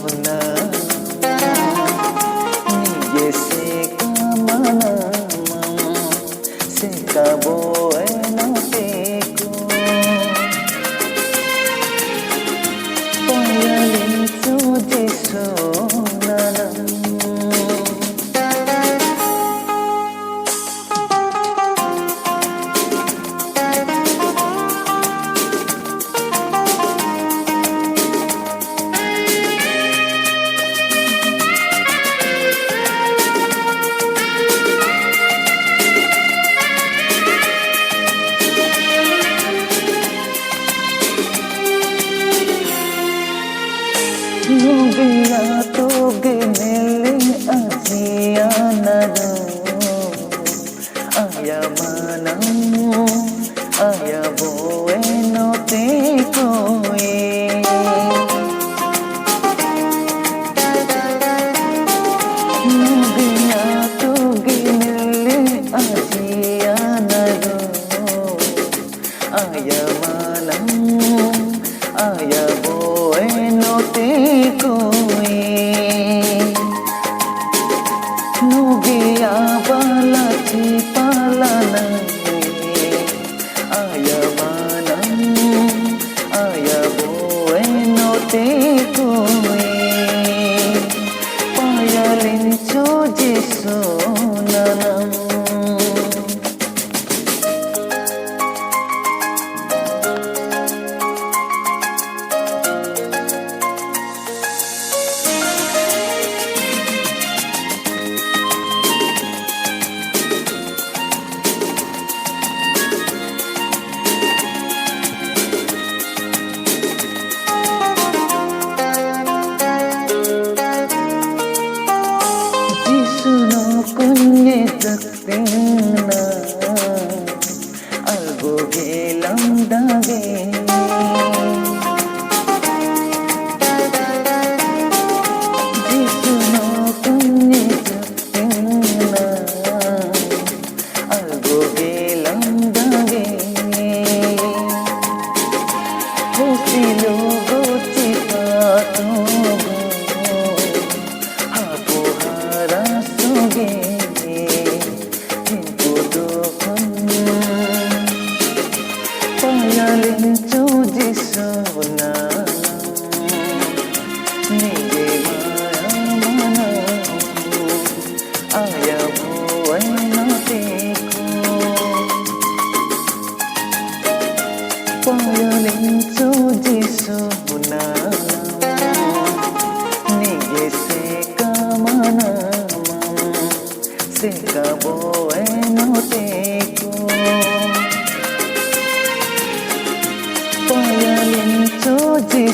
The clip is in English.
sona nije se kamana se kabo eno teko payalin suje sona Nubiya toge nele ajiya naro aya manam aya bueno te koi Nubiya toge nele ajiya naro aya manam aya bueno te koi nugiya bala chi palana aya manam aya bueno te koi payalin choje sonanam kunye jaktina algo gelam dage jisuno kunye jaktina algo gelam dage hosilo gochi pato payalin choje sona nije mana aya bueno teko payalin choje sona nije se kamana se kabo bueno teko payalin choje